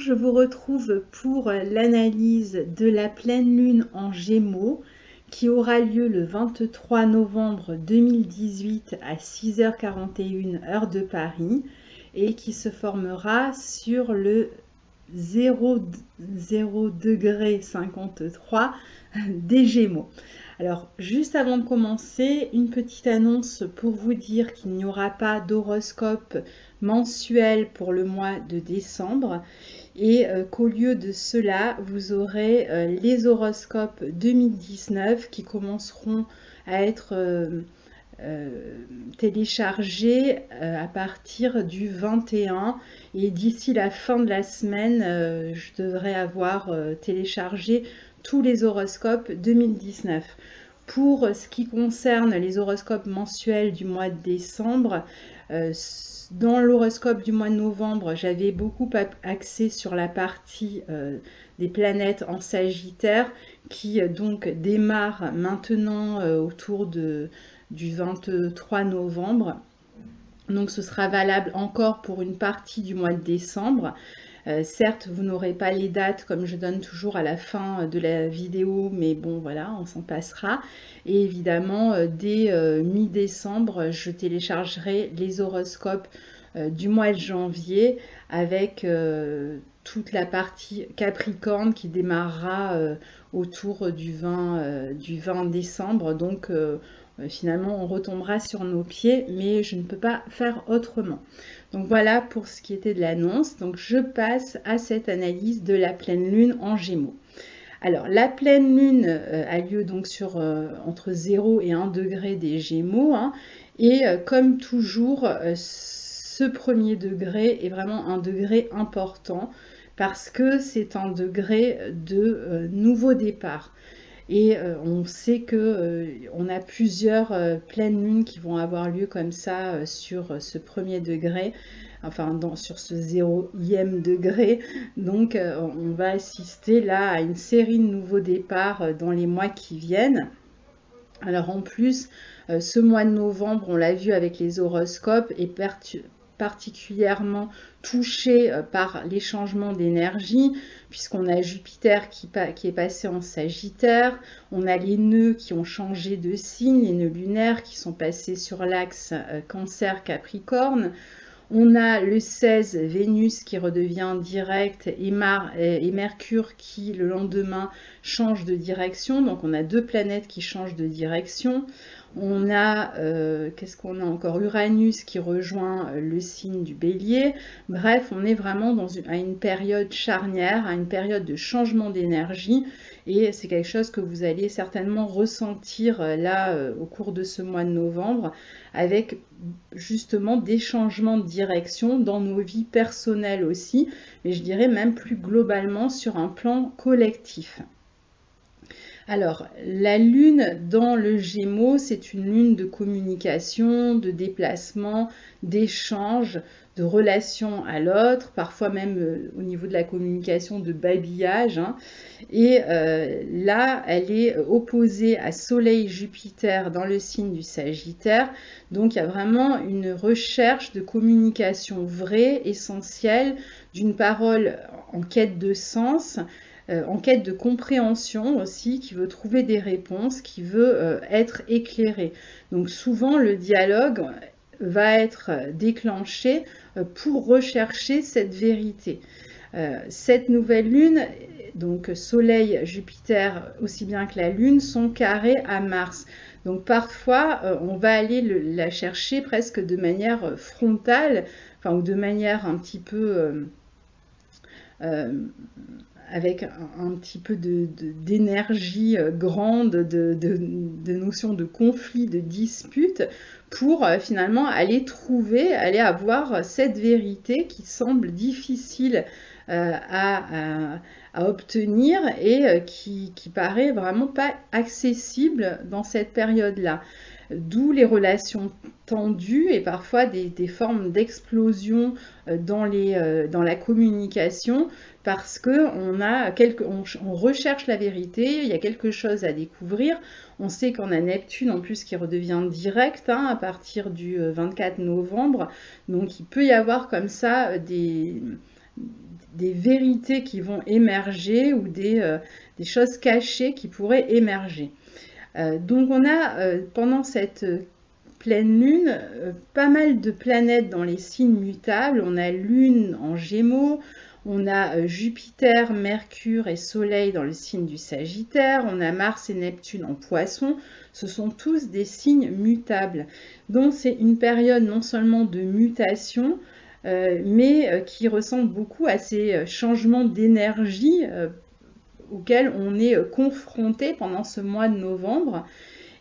je vous retrouve pour l'analyse de la pleine lune en Gémeaux qui aura lieu le 23 novembre 2018 à 6h41 heure de Paris et qui se formera sur le 0,53 des Gémeaux. Alors, juste avant de commencer, une petite annonce pour vous dire qu'il n'y aura pas d'horoscope mensuel pour le mois de décembre et qu'au lieu de cela, vous aurez les horoscopes 2019 qui commenceront à être téléchargés à partir du 21 et d'ici la fin de la semaine, je devrais avoir téléchargé tous les horoscopes 2019. Pour ce qui concerne les horoscopes mensuels du mois de décembre, dans l'horoscope du mois de novembre, j'avais beaucoup axé sur la partie des planètes en Sagittaire qui donc démarre maintenant autour du 23 novembre. Donc ce sera valable encore pour une partie du mois de décembre. Certes, vous n'aurez pas les dates comme je donne toujours à la fin de la vidéo, mais bon, voilà, on s'en passera. Et évidemment, dès mi-décembre, je téléchargerai les horoscopes du mois de janvier avec toute la partie Capricorne qui démarrera autour du 20 décembre. Donc, finalement, on retombera sur nos pieds, mais je ne peux pas faire autrement. Donc voilà pour ce qui était de l'annonce. Donc je passe à cette analyse de la pleine lune en Gémeaux. Alors la pleine lune a lieu donc entre 0 et 1 degré des Gémeaux. Et comme toujours, ce premier degré est vraiment un degré important parce que c'est un degré de nouveau départ. Et on sait qu'on a plusieurs pleines lunes qui vont avoir lieu comme ça sur ce premier degré, enfin sur ce 0e degré. Donc on va assister là à une série de nouveaux départs dans les mois qui viennent. Alors en plus, ce mois de novembre, on l'a vu avec les horoscopes, est particulièrement touché par les changements d'énergie, puisqu'on a Jupiter qui est passé en Sagittaire, on a les nœuds qui ont changé de signe, les nœuds lunaires qui sont passés sur l'axe Cancer-Capricorne, on a le 16 Vénus qui redevient direct et Mercure qui le lendemain change de direction, donc on a deux planètes qui changent de direction. On a, qu'est-ce qu'on a encore, Uranus qui rejoint le signe du Bélier. Bref, on est vraiment à une période charnière, à une période de changement d'énergie. Et c'est quelque chose que vous allez certainement ressentir là au cours de ce mois de novembre, avec justement des changements de direction dans nos vies personnelles aussi, mais je dirais même plus globalement sur un plan collectif. Alors, la lune dans le Gémeaux, c'est une lune de communication, de déplacement, d'échange, de relation à l'autre, parfois même au niveau de la communication, de babillage. Et là, elle est opposée à Soleil-Jupiter dans le signe du Sagittaire. Donc, il y a vraiment une recherche de communication vraie, essentielle, d'une parole en quête de sens, en quête de compréhension aussi, qui veut trouver des réponses, qui veut être éclairé. Donc souvent le dialogue va être déclenché pour rechercher cette vérité. Cette nouvelle lune, donc Soleil, Jupiter, aussi bien que la lune, sont carrés à Mars. Donc parfois, on va aller la chercher presque de manière frontale, enfin, ou de manière un petit peu avec un petit peu d'énergie grande, de notion de conflit, de dispute, pour finalement aller avoir cette vérité qui semble difficile à obtenir et qui paraît vraiment pas accessible dans cette période-là. D'où les relations tendues et parfois des formes d'explosion dans la communication, parce on recherche la vérité, il y a quelque chose à découvrir. On sait qu'on a Neptune en plus qui redevient direct à partir du 24 novembre, donc il peut y avoir comme ça des vérités qui vont émerger ou des choses cachées qui pourraient émerger. Donc on a pendant cette pleine lune pas mal de planètes dans les signes mutables. On a Lune en Gémeaux, on a Jupiter, Mercure et Soleil dans le signe du Sagittaire, on a Mars et Neptune en Poissons. Ce sont tous des signes mutables. Donc c'est une période non seulement de mutation, mais qui ressemble beaucoup à ces changements d'énergie auxquels on est confronté pendant ce mois de novembre,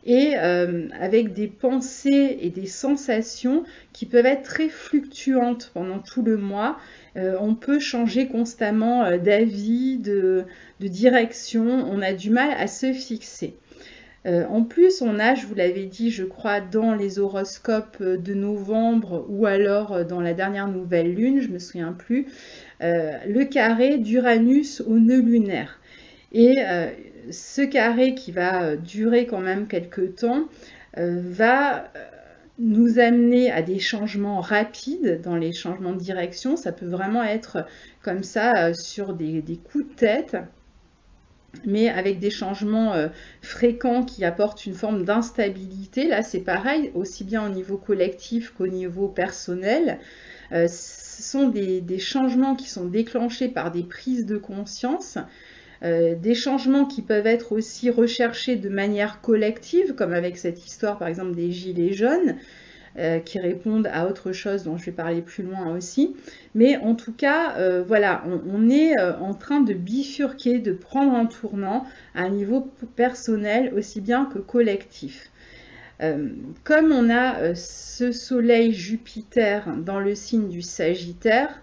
et avec des pensées et des sensations qui peuvent être très fluctuantes pendant tout le mois. On peut changer constamment d'avis, de direction, on a du mal à se fixer. En plus, on a, je vous l'avais dit, je crois, dans les horoscopes de novembre ou alors dans la dernière nouvelle lune, je ne me souviens plus, le carré d'Uranus au nœud lunaire. Et ce carré qui va durer quand même quelques temps va nous amener à des changements rapides dans les changements de direction. Ça peut vraiment être comme ça sur des coups de tête, mais avec des changements fréquents qui apportent une forme d'instabilité. Là, c'est pareil, aussi bien au niveau collectif qu'au niveau personnel. Ce sont des changements qui sont déclenchés par des prises de conscience, des changements qui peuvent être aussi recherchés de manière collective, comme avec cette histoire par exemple des gilets jaunes, qui répondent à autre chose dont je vais parler plus loin aussi. Mais en tout cas, voilà, on est en train de bifurquer, de prendre un tournant à un niveau personnel aussi bien que collectif. Comme on a ce soleil Jupiter dans le signe du Sagittaire,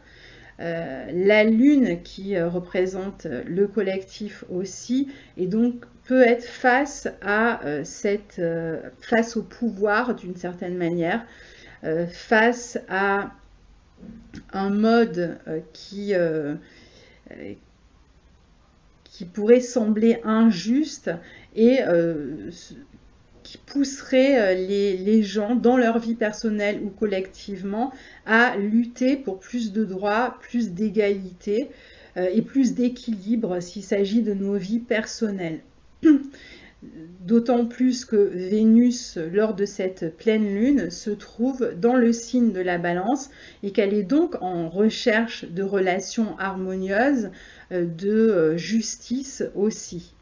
la lune qui représente le collectif aussi, et donc peut être face à face au pouvoir d'une certaine manière, face à un mode qui pourrait sembler injuste et qui pousserait les gens dans leur vie personnelle ou collectivement à lutter pour plus de droits, plus d'égalité et plus d'équilibre s'il s'agit de nos vies personnelles. D'autant plus que Vénus, lors de cette pleine lune, se trouve dans le signe de la Balance et qu'elle est donc en recherche de relations harmonieuses, de justice aussi.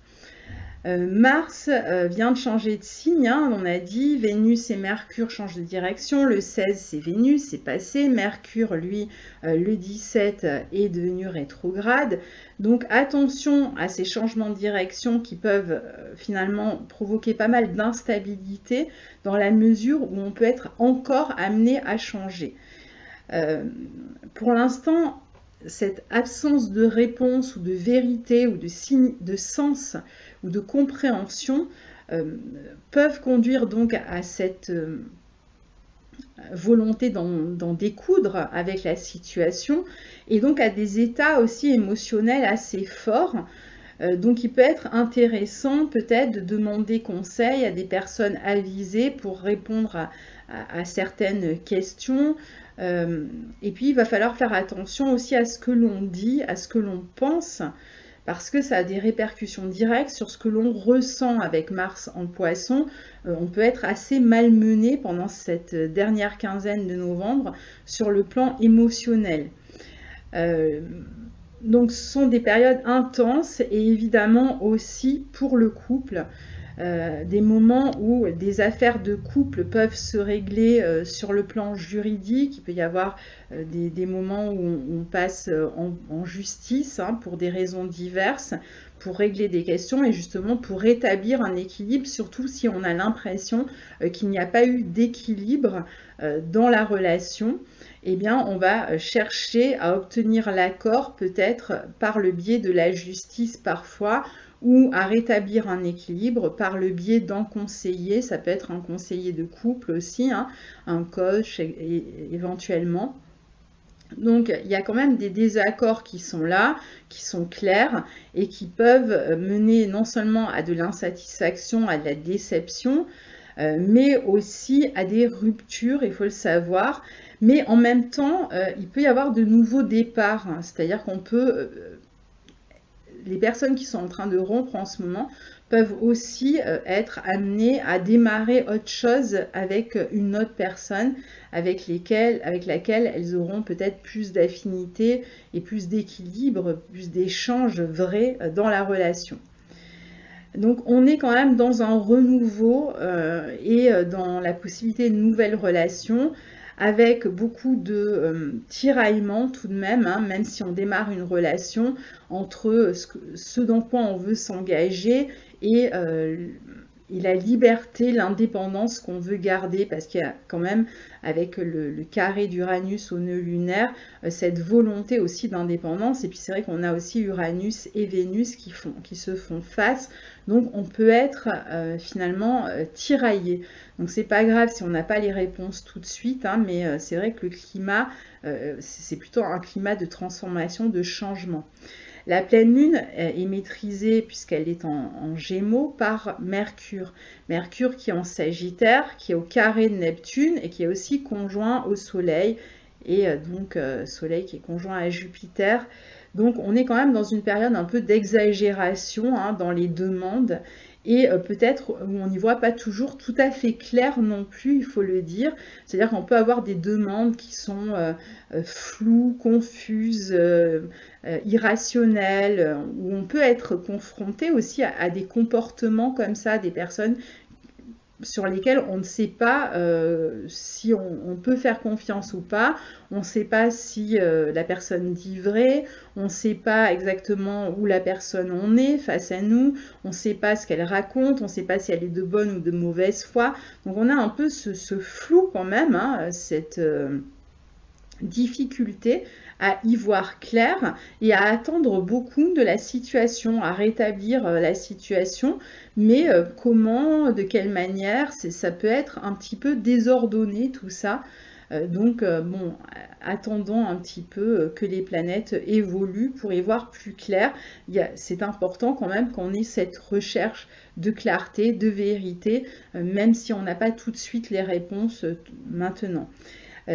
Mars vient de changer de signe, hein, on a dit, Vénus et Mercure changent de direction, le 16 c'est Vénus, c'est passé, Mercure lui le 17 est devenu rétrograde, donc attention à ces changements de direction qui peuvent finalement provoquer pas mal d'instabilité dans la mesure où on peut être encore amené à changer. Pour l'instant, cette absence de réponse ou de vérité ou de sens ou de compréhension peuvent conduire donc à cette volonté d'en découdre avec la situation et donc à des états aussi émotionnels assez forts. Donc il peut être intéressant peut-être de demander conseil à des personnes avisées pour répondre à certaines questions. Et puis il va falloir faire attention aussi à ce que l'on dit, à ce que l'on pense, parce que ça a des répercussions directes sur ce que l'on ressent avec Mars en Poisson. On peut être assez malmené pendant cette dernière quinzaine de novembre sur le plan émotionnel. Donc ce sont des périodes intenses et évidemment aussi pour le couple, des moments où des affaires de couple peuvent se régler sur le plan juridique. Il peut y avoir des moments où on passe en justice hein, pour des raisons diverses, pour régler des questions et justement pour rétablir un équilibre, surtout si on a l'impression qu'il n'y a pas eu d'équilibre dans la relation. Eh bien, on va chercher à obtenir l'accord peut-être par le biais de la justice parfois, ou à rétablir un équilibre par le biais d'un conseiller. Ça peut être un conseiller de couple aussi, hein, un coach éventuellement. Donc il y a quand même des désaccords qui sont là, qui sont clairs et qui peuvent mener non seulement à de l'insatisfaction, à de la déception, mais aussi à des ruptures, il faut le savoir. Mais en même temps, il peut y avoir de nouveaux départs, hein. C'est-à-dire qu'on peut, les personnes qui sont en train de rompre en ce moment peuvent aussi être amenées à démarrer autre chose avec une autre personne avec laquelle elles auront peut-être plus d'affinité et plus d'équilibre, plus d'échanges vrais dans la relation. Donc on est quand même dans un renouveau et dans la possibilité de nouvelles relations avec beaucoup de tiraillements tout de même, hein, même si on démarre une relation entre ce dans quoi on veut s'engager et la liberté, l'indépendance qu'on veut garder, parce qu'il y a quand même, avec le carré d'Uranus au nœud lunaire, cette volonté aussi d'indépendance. Et puis c'est vrai qu'on a aussi Uranus et Vénus qui se font face, donc on peut être finalement tiraillé. Donc c'est pas grave si on n'a pas les réponses tout de suite, hein, mais c'est vrai que le climat, c'est plutôt un climat de transformation, de changement. La pleine lune est maîtrisée puisqu'elle est en Gémeaux par Mercure. Mercure qui est en Sagittaire, qui est au carré de Neptune et qui est aussi conjoint au Soleil. Et donc Soleil qui est conjoint à Jupiter. Donc on est quand même dans une période un peu d'exagération, hein, dans les demandes. Et peut-être où on n'y voit pas toujours tout à fait clair non plus, il faut le dire. C'est-à-dire qu'on peut avoir des demandes qui sont floues, confuses, irrationnelles, où on peut être confronté aussi à des comportements comme ça, des personnes sur lesquels on ne sait pas si on peut faire confiance ou pas, on ne sait pas si la personne dit vrai, on ne sait pas exactement où la personne en est face à nous, on ne sait pas ce qu'elle raconte, on ne sait pas si elle est de bonne ou de mauvaise foi. Donc on a un peu ce flou quand même, hein, cette difficulté à y voir clair et à attendre beaucoup de la situation, à rétablir la situation, mais comment, de quelle manière, ça peut être un petit peu désordonné tout ça. Donc bon, attendons un petit peu que les planètes évoluent pour y voir plus clair. C'est important quand même qu'on ait cette recherche de clarté, de vérité, même si on n'a pas tout de suite les réponses maintenant.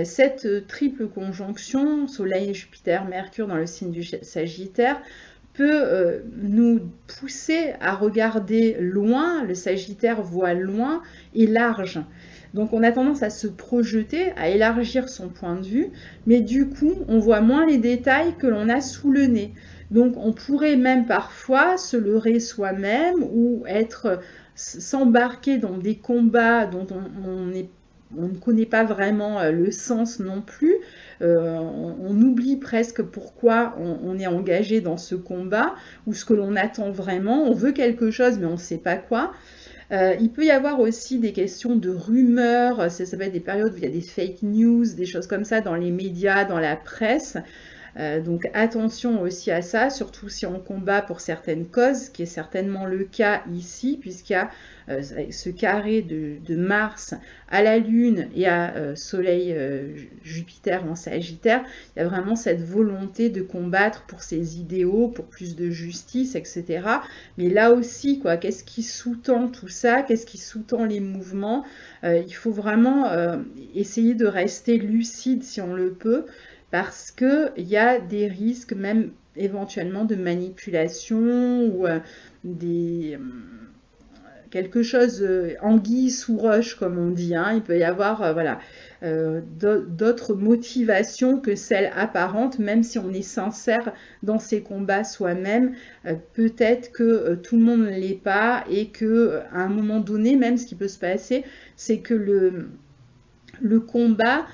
Cette triple conjonction, Soleil, Jupiter, Mercure dans le signe du Sagittaire, peut nous pousser à regarder loin. Le Sagittaire voit loin et large. Donc on a tendance à se projeter, à élargir son point de vue, mais du coup on voit moins les détails que l'on a sous le nez. Donc on pourrait même parfois se leurrer soi-même ou s'embarquer dans des combats dont on ne connaît pas vraiment le sens non plus. On oublie presque pourquoi on est engagé dans ce combat ou ce que l'on attend vraiment. On veut quelque chose mais on ne sait pas quoi. Il peut y avoir aussi des questions de rumeurs, ça peut être des périodes où il y a des fake news, des choses comme ça dans les médias, dans la presse. Donc attention aussi à ça, surtout si on combat pour certaines causes, ce qui est certainement le cas ici, puisqu'il y a ce carré de Mars à la Lune et à Soleil Jupiter en Sagittaire. Il y a vraiment cette volonté de combattre pour ses idéaux, pour plus de justice, etc. Mais là aussi, quoi, qu'est-ce qui sous-tend tout ça? Qu'est-ce qui sous-tend les mouvements? Il faut vraiment essayer de rester lucide si on le peut, parce qu'il y a des risques même éventuellement de manipulation ou quelque chose anguille sous roche comme on dit, hein. Il peut y avoir voilà, d'autres motivations que celles apparentes, même si on est sincère dans ses combats soi-même. Peut-être que tout le monde ne l'est pas et qu'à un moment donné, même ce qui peut se passer, c'est que le combat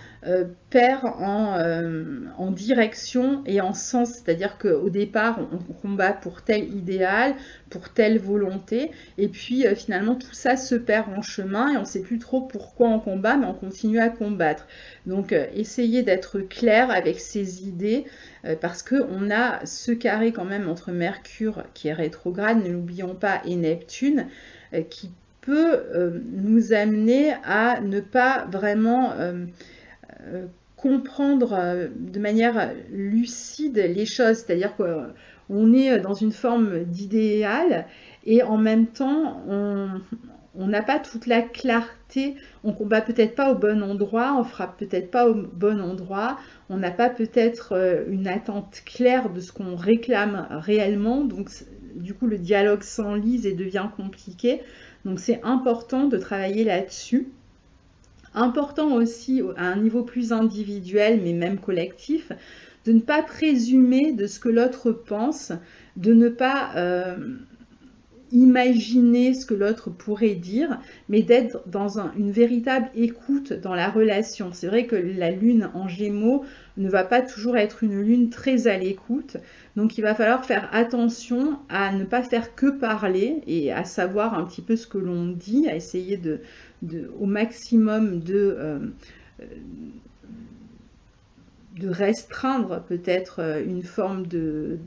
perd en direction et en sens, c'est-à-dire qu'au départ on combat pour tel idéal, pour telle volonté, et puis finalement tout ça se perd en chemin et on ne sait plus trop pourquoi on combat, mais on continue à combattre. Donc essayez d'être clair avec ces idées, parce qu'on a ce carré quand même entre Mercure qui est rétrograde, ne l'oublions pas, et Neptune, qui peut nous amener à ne pas vraiment comprendre de manière lucide les choses, c'est-à-dire qu'on est dans une forme d'idéal et en même temps on n'a pas toute la clarté, on combat peut-être pas au bon endroit, on frappe peut-être pas au bon endroit, on n'a pas peut-être une attente claire de ce qu'on réclame réellement, donc du coup le dialogue s'enlise et devient compliqué. Donc c'est important de travailler là-dessus. Important aussi à un niveau plus individuel, mais même collectif, de ne pas présumer de ce que l'autre pense, de ne pas imaginer ce que l'autre pourrait dire, mais d'être dans une véritable écoute dans la relation. C'est vrai que la lune en Gémeaux ne va pas toujours être une lune très à l'écoute, donc il va falloir faire attention à ne pas faire que parler et à savoir un petit peu ce que l'on dit, à essayer au maximum de restreindre peut-être une forme de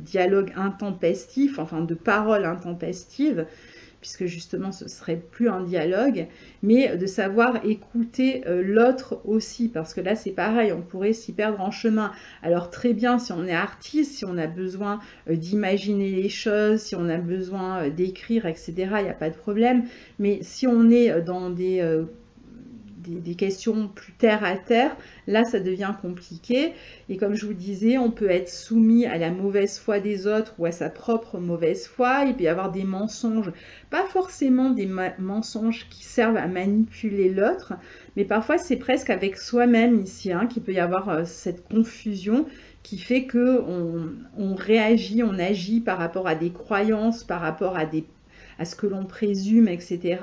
dialogue intempestif, enfin de parole intempestive, puisque justement ce serait plus un dialogue, mais de savoir écouter l'autre aussi, parce que là c'est pareil, on pourrait s'y perdre en chemin. Alors très bien, si on est artiste, si on a besoin d'imaginer les choses, si on a besoin d'écrire, etc., il n'y a pas de problème, mais si on est dans des questions plus terre à terre, là ça devient compliqué. Et comme je vous disais, on peut être soumis à la mauvaise foi des autres ou à sa propre mauvaise foi. Il peut y avoir des mensonges, pas forcément des mensonges qui servent à manipuler l'autre, mais parfois c'est presque avec soi-même ici, hein, qu'il peut y avoir cette confusion qui fait que on réagit, on agit par rapport à des croyances, par rapport à ce que l'on présume, etc.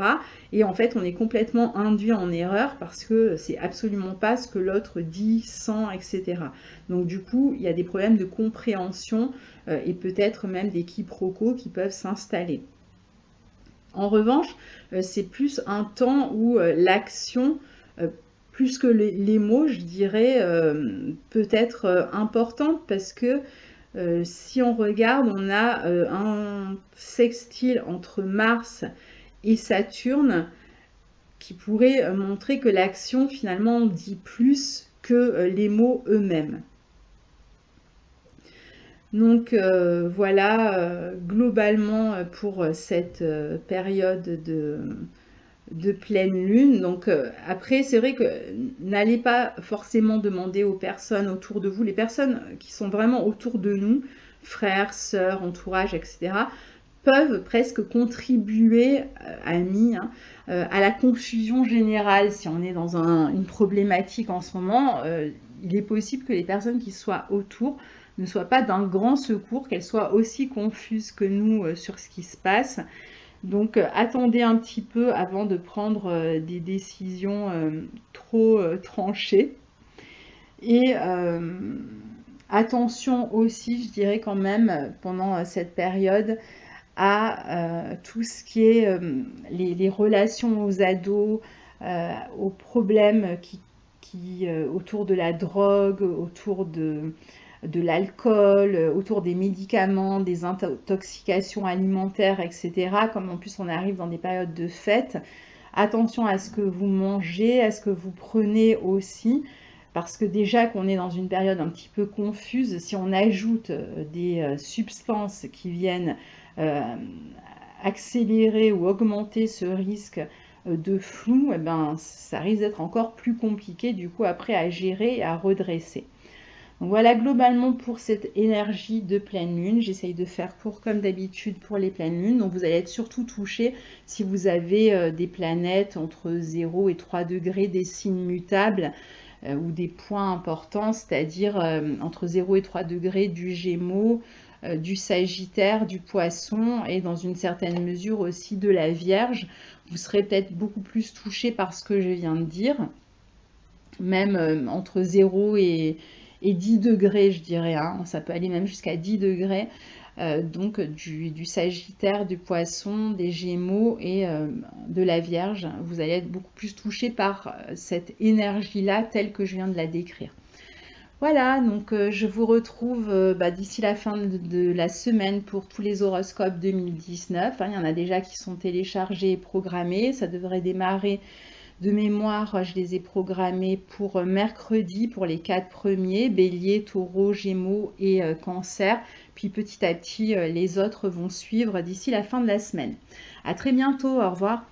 Et en fait, on est complètement induit en erreur parce que c'est absolument pas ce que l'autre dit, sent, etc. Donc du coup, il y a des problèmes de compréhension et peut-être même des quiproquos qui peuvent s'installer. En revanche, c'est plus un temps où l'action, plus que les mots, je dirais, peut être importante parce que si on regarde, on a un sextile entre Mars et Saturne qui pourrait montrer que l'action finalement dit plus que les mots eux-mêmes. Donc voilà globalement pour cette période de pleine lune. Donc après, c'est vrai que n'allez pas forcément demander aux personnes autour de vous, les personnes qui sont vraiment autour de nous, frères, sœurs, entourage, etc., peuvent presque contribuer, amis, hein, à la confusion générale. Si on est dans une problématique en ce moment, il est possible que les personnes qui soient autour ne soient pas d'un grand secours, qu'elles soient aussi confuses que nous sur ce qui se passe. Donc attendez un petit peu avant de prendre des décisions trop tranchées. Et attention aussi, je dirais quand même, pendant cette période, à tout ce qui est les relations aux ados, aux problèmes autour de la drogue, autour de l'alcool, autour des médicaments, des intoxications alimentaires, etc. Comme en plus on arrive dans des périodes de fête, attention à ce que vous mangez, à ce que vous prenez aussi, parce que déjà qu'on est dans une période un petit peu confuse, si on ajoute des substances qui viennent accélérer ou augmenter ce risque de flou, eh ben, ça risque d'être encore plus compliqué du coup après à gérer et à redresser. Donc voilà globalement pour cette énergie de pleine lune. J'essaye de faire court comme d'habitude pour les pleines lunes. Donc vous allez être surtout touché si vous avez des planètes entre 0 et 3 degrés, des signes mutables ou des points importants, c'est-à-dire entre 0 et 3 degrés du Gémeaux, du Sagittaire, du Poisson et dans une certaine mesure aussi de la Vierge. Vous serez peut-être beaucoup plus touché par ce que je viens de dire, même entre 0 et 10 degrés, je dirais, hein. Ça peut aller même jusqu'à 10 degrés, donc du Sagittaire, du Poisson, des Gémeaux et de la Vierge. Vous allez être beaucoup plus touché par cette énergie-là telle que je viens de la décrire. Voilà, donc je vous retrouve d'ici la fin de la semaine pour tous les horoscopes 2019. Hein, il y en a déjà qui sont téléchargés et programmés. Ça devrait démarrer De mémoire, je les ai programmés pour mercredi pour les 4 premiers, Bélier, Taureau, Gémeaux et Cancer. Puis petit à petit, les autres vont suivre d'ici la fin de la semaine. À très bientôt, au revoir.